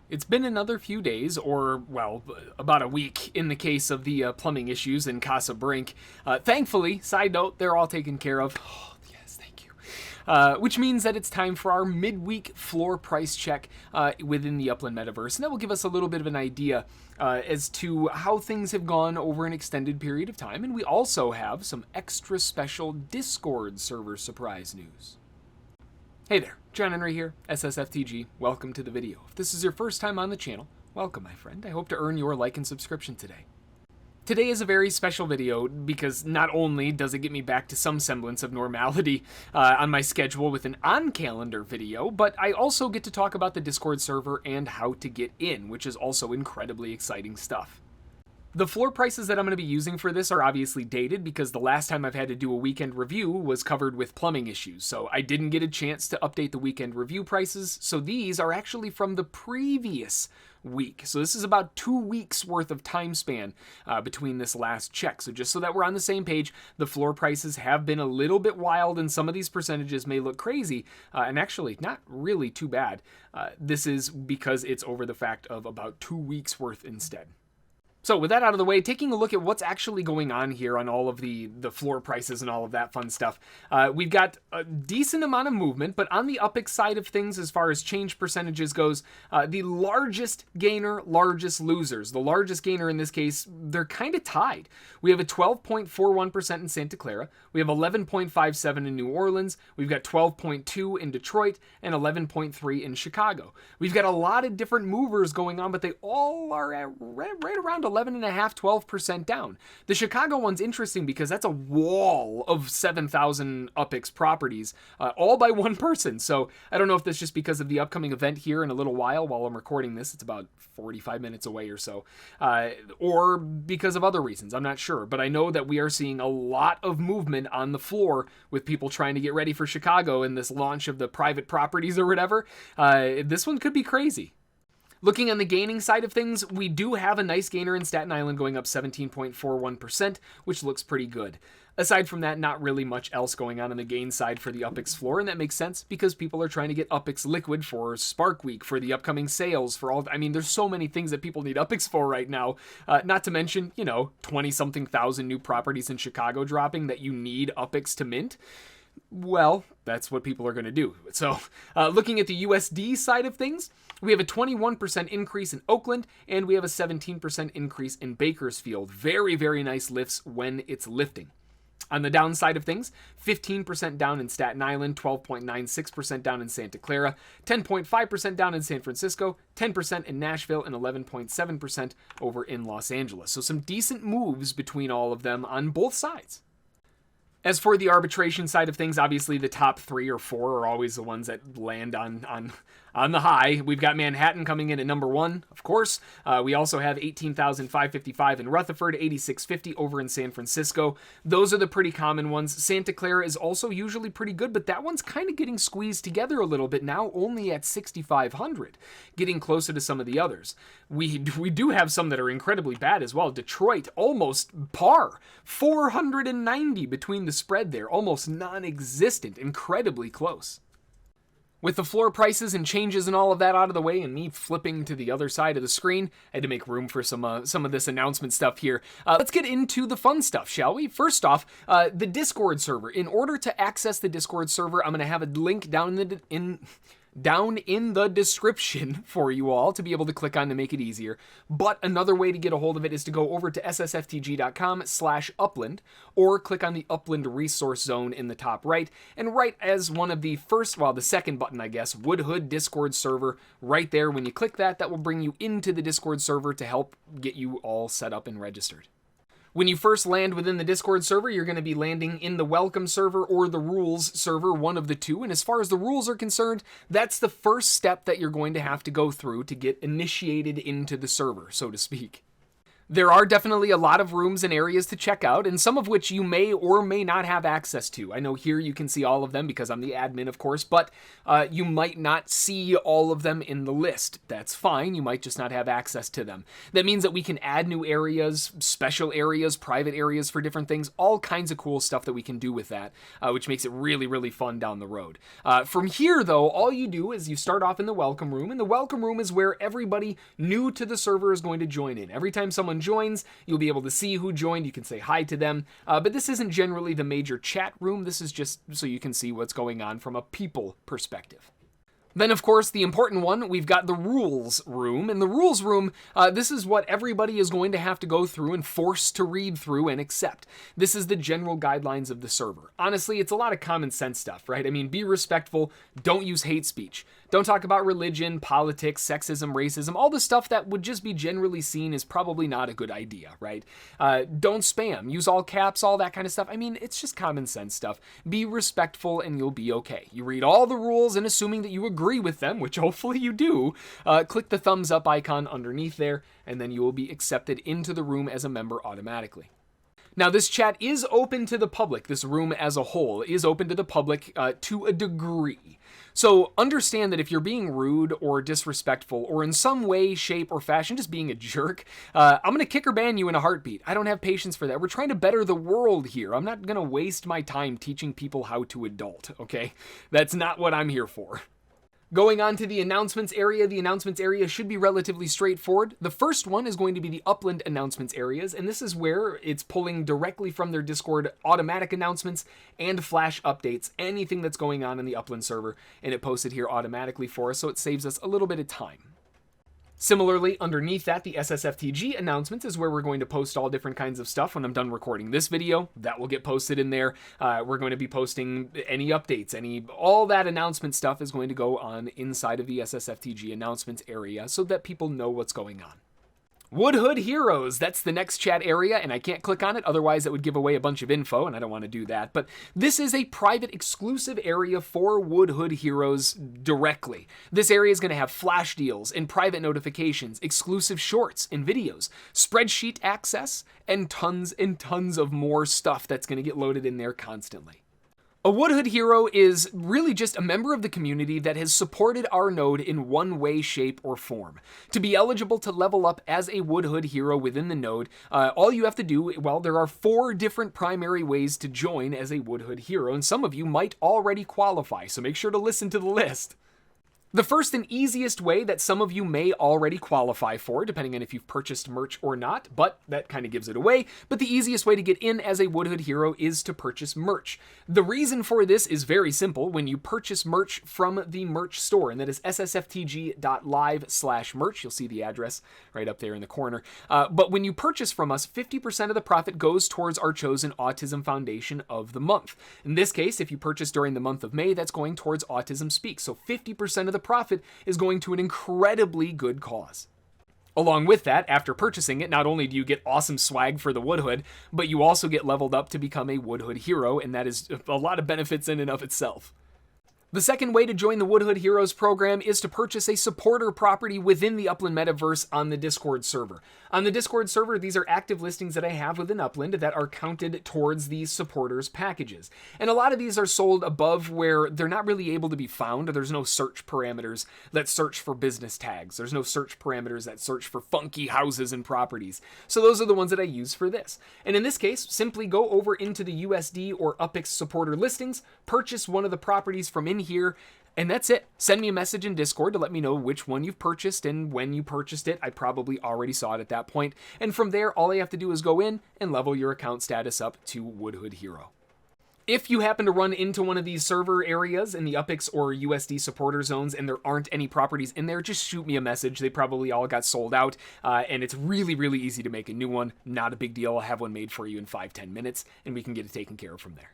It's been another few days, or, well, about a week in the case of the plumbing issues in Casa Brink. Thankfully, side note, they're all taken care of. Oh, yes, thank you. Which means that it's time for our midweek floor price check within the Upland Metaverse. And that will give us a little bit of an idea as to how things have gone over an extended period of time. And we also have some extra special Discord server surprise news. Hey there, John Henry here, SSFTG. Welcome to the video. If this is your first time on the channel, welcome my friend. I hope to earn your like and subscription today. Today is a very special video because not only does it get me back to some semblance of normality on my schedule with an on-calendar video, but I also get to talk about the Discord server and how to get in, which is also incredibly exciting stuff. The floor prices that I'm going to be using for this are obviously dated because the last time I've had to do a weekend review was covered with plumbing issues, so I didn't get a chance to update the weekend review prices, so these are actually from the previous week. So this is about 2 weeks worth of time span between this last check. So just so that we're on the same page, the floor prices have been a little bit wild and some of these percentages may look crazy and actually not really too bad. This is because it's over the fact of about 2 weeks worth instead. So with that out of the way, taking a look at what's actually going on here on all of the floor prices and all of that fun stuff, we've got a decent amount of movement, but on the UPIX side of things, as far as change percentages goes, the largest gainer, largest losers. The largest gainer in this case, they're kind of tied. We have a 12.41% in Santa Clara, we have 11.57 in New Orleans, we've got 12.2 in Detroit, and 11.3 in Chicago. We've got a lot of different movers going on, but they all are at right around 11.5-12% down. The Chicago one's interesting because that's a wall of 7,000 UPIX properties, all by one person. So I don't know if that's just because of the upcoming event here in a little while I'm recording this. It's about 45 minutes away or so, or because of other reasons. I'm not sure, but I know that we are seeing a lot of movement on the floor with people trying to get ready for Chicago and this launch of the private properties or whatever. This one could be crazy. Looking on the gaining side of things, we do have a nice gainer in Staten Island going up 17.41%, which looks pretty good. Aside from that, not really much else going on the gain side for the UPIX floor, and that makes sense because people are trying to get UPIX liquid for Spark Week, for the upcoming sales, for all. I mean, there's so many things that people need UPIX for right now. Not to mention, 20-something thousand new properties in Chicago dropping that you need UPIX to mint. Well, that's what people are going to do. So looking at the USD side of things, we have a 21% increase in Oakland, and we have a 17% increase in Bakersfield. Very, very nice lifts when it's lifting. On the downside of things, 15% down in Staten Island, 12.96% down in Santa Clara, 10.5% down in San Francisco, 10% in Nashville, and 11.7% over in Los Angeles. So some decent moves between all of them on both sides. As for the arbitration side of things, obviously the top 3 or 4 are always the ones that land on the high. We've got Manhattan coming in at number 1, of course. We also have 18,555 in Rutherford, 8,650 over in San Francisco. Those are the pretty common ones. Santa Clara is also usually pretty good, but that one's kind of getting squeezed together a little bit now, only at 6,500, getting closer to some of the others. We do have some that are incredibly bad as well. Detroit, almost par, 490 between the spread there, almost non-existent, incredibly close. With the floor prices and changes and all of that out of the way and me flipping to the other side of the screen, I had to make room for some of this announcement stuff here. Let's get into the fun stuff, shall we? First off, the Discord server. In order to access the Discord server, I'm going to have a link down in the description for you all to be able to click on to make it easier. But another way to get a hold of it is to go over to ssftg.com/upland or click on the Upland resource zone in the top right. And right as one of the the second button, I guess, Woodhood Discord server, right there. When you click that, that will bring you into the Discord server to help get you all set up and registered. When you first land within the Discord server, you're going to be landing in the Welcome server or the Rules server, one of the two. And as far as the rules are concerned, that's the first step that you're going to have to go through to get initiated into the server, so to speak. There are definitely a lot of rooms and areas to check out, and some of which you may or may not have access to. I know here you can see all of them because I'm the admin, of course, but you might not see all of them in the list. That's fine. You might just not have access to them. That means that we can add new areas, special areas, private areas for different things, all kinds of cool stuff that we can do with that, which makes it really, really fun down the road. From here, though, all you do is you start off in the welcome room, and the welcome room is where everybody new to the server is going to join in. Every time someone joins, you'll be able to see who joined. You can say hi to them, but this isn't generally the major chat room. This is just so you can see what's going on from a people perspective. Then, of course, the important one, we've got the rules room. In the rules room, this is what everybody is going to have to go through and forced to read through and accept. This is the general guidelines of the server. Honestly, it's a lot of common sense stuff, right? I mean, be respectful, don't use hate speech. Don't talk about religion, politics, sexism, racism, all the stuff that would just be generally seen as probably not a good idea, right? Don't spam, use all caps, all that kind of stuff. I mean, it's just common sense stuff. Be respectful and you'll be okay. You read all the rules, and assuming that you agree with them, which hopefully you do, click the thumbs up icon underneath there, and then you will be accepted into the room as a member automatically. Now, this chat is open to the public. This room as a whole is open to the public to a degree. So understand that if you're being rude or disrespectful or in some way, shape, or fashion just being a jerk, I'm going to kick or ban you in a heartbeat. I don't have patience for that. We're trying to better the world here. I'm not going to waste my time teaching people how to adult, okay? That's not what I'm here for. Going on to the announcements area should be relatively straightforward. The first one is going to be the Upland announcements areas, and this is where it's pulling directly from their Discord automatic announcements and flash updates, anything that's going on in the Upland server, and it posts it here automatically for us, so it saves us a little bit of time. Similarly, underneath that, the SSFTG announcements is where we're going to post all different kinds of stuff. When I'm done recording this video, that will get posted in there. We're going to be posting any updates, all that announcement stuff is going to go on inside of the SSFTG announcements area so that people know what's going on. Woodhood Heroes, that's the next chat area, and I can't click on it, otherwise it would give away a bunch of info, and I don't want to do that. But this is a private exclusive area for Woodhood Heroes directly. This area is going to have flash deals and private notifications, exclusive shorts and videos, spreadsheet access, and tons of more stuff that's going to get loaded in there constantly. A Woodhood hero is really just a member of the community that has supported our node in one way, shape, or form. To be eligible to level up as a Woodhood hero within the node, all you have to do, well, there are 4 different primary ways to join as a Woodhood hero, and some of you might already qualify, so make sure to listen to the list. The first and easiest way that some of you may already qualify for, depending on if you've purchased merch or not, but that kind of gives it away, but the easiest way to get in as a Woodhood hero is to purchase merch. The reason for this is very simple. When you purchase merch from the merch store, and that is ssftg.live/merch, you'll see the address right up there in the corner. But when you purchase from us, 50% of the profit goes towards our chosen Autism Foundation of the month. In this case, if you purchase during the month of May, that's going towards Autism Speaks. So 50% of the profit is going to an incredibly good cause. Along with that, after purchasing it, not only do you get awesome swag for the Woodhood, but you also get leveled up to become a Woodhood hero, and that is a lot of benefits in and of itself. The second way to join the Woodhood Heroes program is to purchase a supporter property within the Upland Metaverse on the Discord server. On the Discord server, these are active listings that I have within Upland that are counted towards these supporters packages. And a lot of these are sold above where they're not really able to be found. There's no search parameters that search for business tags. There's no search parameters that search for funky houses and properties. So those are the ones that I use for this. And in this case, simply go over into the USD or UPX supporter listings, purchase one of the properties from in here, and that's it. Send me a message in Discord to let me know which one you've purchased and when you purchased it. I probably already saw it at that point. And from there, all I have to do is go in and level your account status up to Woodhood Hero. If you happen to run into one of these server areas in the UPX or USD supporter zones and there aren't any properties in there, just shoot me a message. They probably all got sold out, and it's really, really easy to make a new one. Not a big deal. I'll have one made for you in 5-10 minutes, and we can get it taken care of from there.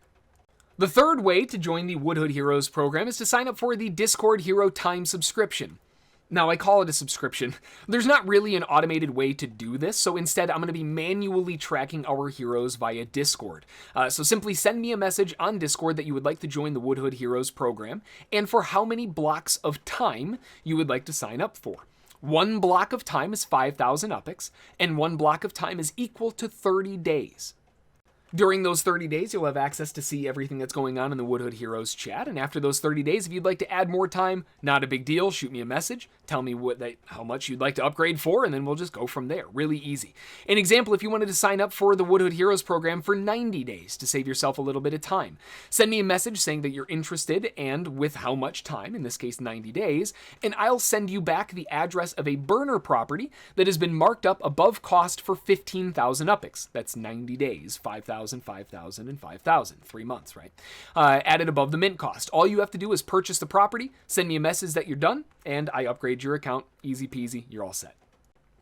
The third way to join the Woodhood Heroes program is to sign up for the Discord Hero Time subscription. Now, I call it a subscription. There's not really an automated way to do this, so instead I'm going to be manually tracking our heroes via Discord. So simply send me a message on Discord that you would like to join the Woodhood Heroes program, and for how many blocks of time you would like to sign up for. One block of time is 5,000 UPIX, and one block of time is equal to 30 days. During those 30 days, you'll have access to see everything that's going on in the Woodhood Heroes chat, and after those 30 days, if you'd like to add more time, not a big deal, shoot me a message, tell me how much you'd like to upgrade for, and then we'll just go from there. Really easy. An example, if you wanted to sign up for the Woodhood Heroes program for 90 days to save yourself a little bit of time, send me a message saying that you're interested and with how much time, in this case 90 days, and I'll send you back the address of a burner property that has been marked up above cost for 15,000 UPIX. That's 90 days, 5,000, 5,000, and 5,000. 3 months, right? Added above the mint cost. All you have to do is purchase the property, send me a message that you're done, and I upgrade your account. Easy peasy, you're all set.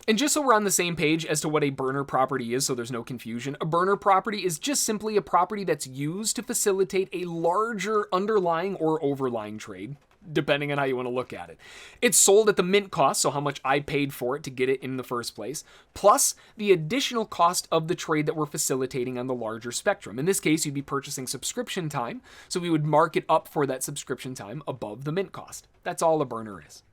And just so we're on the same page as to what a burner property is, so there's no confusion, a burner property is just simply a property that's used to facilitate a larger underlying or overlying trade, depending on how you want to look at it. It's sold at the mint cost, so how much I paid for it to get it in the first place, plus the additional cost of the trade that we're facilitating on the larger spectrum. In this case, you'd be purchasing subscription time, so we would mark it up for that subscription time above the mint cost. That's all a burner is.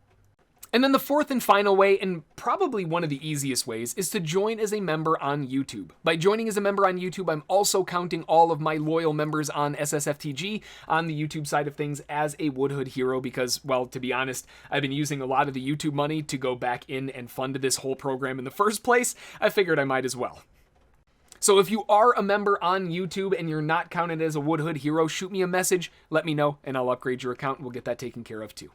And then the fourth and final way, and probably one of the easiest ways, is to join as a member on YouTube. By joining as a member on YouTube, I'm also counting all of my loyal members on SSFTG on the YouTube side of things as a Woodhood hero because, well, to be honest, I've been using a lot of the YouTube money to go back in and fund this whole program in the first place. I figured I might as well. So if you are a member on YouTube and you're not counted as a Woodhood hero, shoot me a message, let me know, and I'll upgrade your account and we'll get that taken care of too.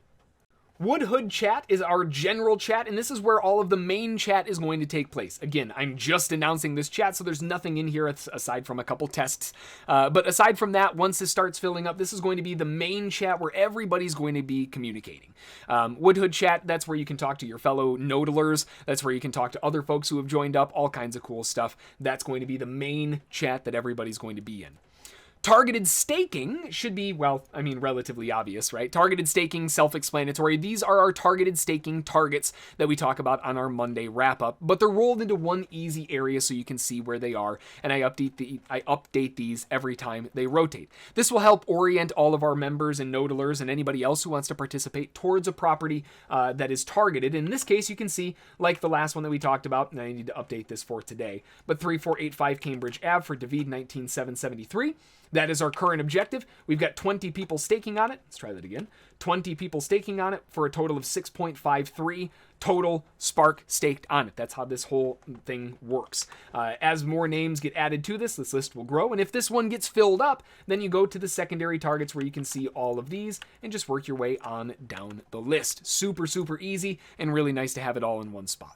Woodhood chat is our general chat, and this is where all of the main chat is going to take place. Again, I'm just announcing this chat, so there's nothing in here aside from a couple tests. But aside from that, once this starts filling up, this is going to be the main chat where everybody's going to be communicating. Woodhood chat, that's where you can talk to your fellow nodalers. That's where you can talk to other folks who have joined up, all kinds of cool stuff. That's going to be the main chat that everybody's going to be in. Targeted staking should be, well, I mean, relatively obvious, right? Targeted staking, self-explanatory. These are our targeted staking targets that we talk about on our Monday wrap-up, but they're rolled into one easy area so you can see where they are, and I update these every time they rotate. This will help orient all of our members and nodalers and anybody else who wants to participate towards a property that is targeted. In this case, you can see, like the last one that we talked about, and I need to update this for today, but 3485 Cambridge Ave for David 19773. That is our current objective. We've got 20 people staking on it. Let's try that again. 20 people staking on it for a total of 6.53 total Spark staked on it. That's how this whole thing works. As more names get added to this list will grow. And if this one gets filled up, then you go to the secondary targets where you can see all of these and just work your way on down the list. Super, super easy and really nice to have it all in one spot.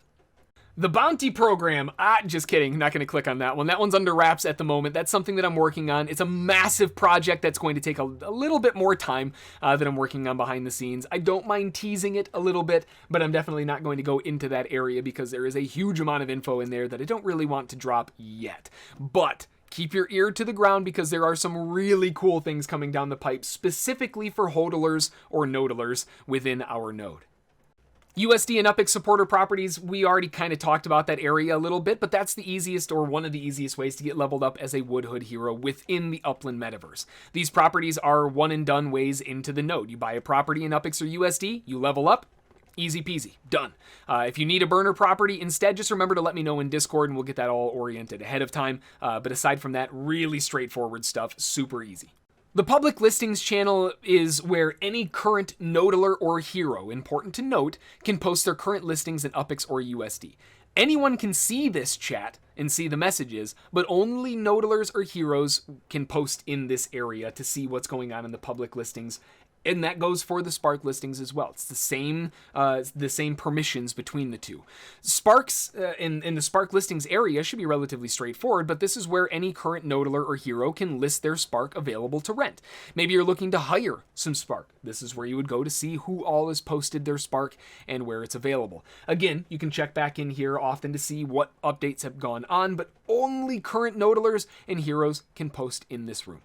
The bounty program, just kidding, not going to click on that one. That one's under wraps at the moment. That's something that I'm working on. It's a massive project that's going to take a little bit more time that I'm working on behind the scenes. I don't mind teasing it a little bit, but I'm definitely not going to go into that area because there is a huge amount of info in there that I don't really want to drop yet. But keep your ear to the ground because there are some really cool things coming down the pipe specifically for hodlers or nodalers within our node. USD and UPIX supporter properties, we already kind of talked about that area a little bit, but that's the easiest or one of the easiest ways to get leveled up as a Woodhood hero within the Upland Metaverse. These properties are one and done ways into the node. You buy a property in UPIX or USD, you level up, easy peasy, done. If you need a burner property instead, just remember to let me know in Discord and we'll get that all oriented ahead of time. But aside from that, really straightforward stuff, super easy. The public listings channel is where any current nodaler or hero, important to note, can post their current listings in UPIX or USD. Anyone can see this chat and see the messages, but only nodalers or heroes can post in this area to see what's going on in the public listings. And that goes for the Spark listings as well. It's the same permissions between the two. Sparks in the Spark listings area should be relatively straightforward, but this is where any current nodaler or hero can list their Spark available to rent. Maybe you're looking to hire some Spark. This is where you would go to see who all has posted their Spark and where it's available. Again, you can check back in here often to see what updates have gone on, but only current nodalers and heroes can post in this room.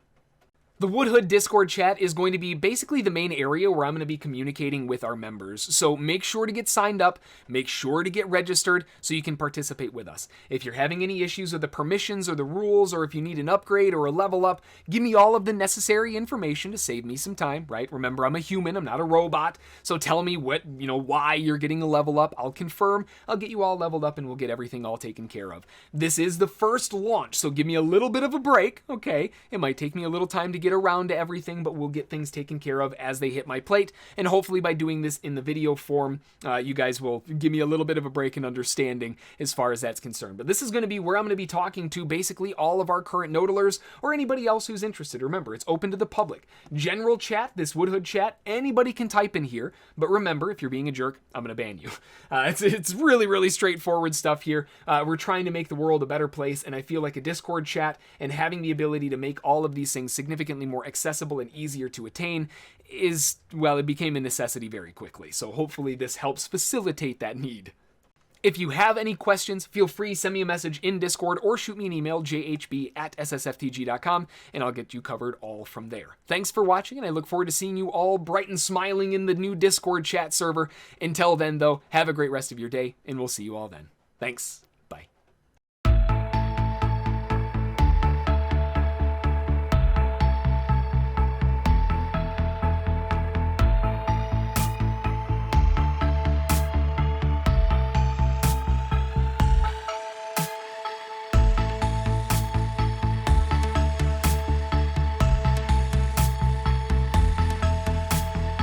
The Woodhood Discord chat is going to be basically the main area where I'm going to be communicating with our members. So make sure to get signed up, make sure to get registered so you can participate with us. If you're having any issues with the permissions or the rules, or if you need an upgrade or a level up, give me all of the necessary information to save me some time, right? Remember, I'm a human, I'm not a robot. So tell me why you're getting a level up. I'll confirm, I'll get you all leveled up, and we'll get everything all taken care of. This is the first launch, so give me a little bit of a break, okay? It might take me a little time to get around to everything, but we'll get things taken care of as they hit my plate. And hopefully by doing this in the video form, you guys will give me a little bit of a break and understanding as far as that's concerned. But this is going to be where I'm going to be talking to basically all of our current nodalers or anybody else who's interested. Remember, it's open to the public. General chat, this Woodhood chat, anybody can type in here. But remember, if you're being a jerk, I'm going to ban you. It's really, really straightforward stuff here. We're trying to make the world a better place, and I feel like a Discord chat and having the ability to make all of these things significantly more accessible and easier to attain is, well, it became a necessity very quickly. So hopefully this helps facilitate that need. If you have any questions, feel free to send me a message in Discord or shoot me an email, jhb@ssftg.com, and I'll get you covered all from there. Thanks for watching, and I look forward to seeing you all bright and smiling in the new Discord chat server. Until then, though, have a great rest of your day, and we'll see you all then. Thanks.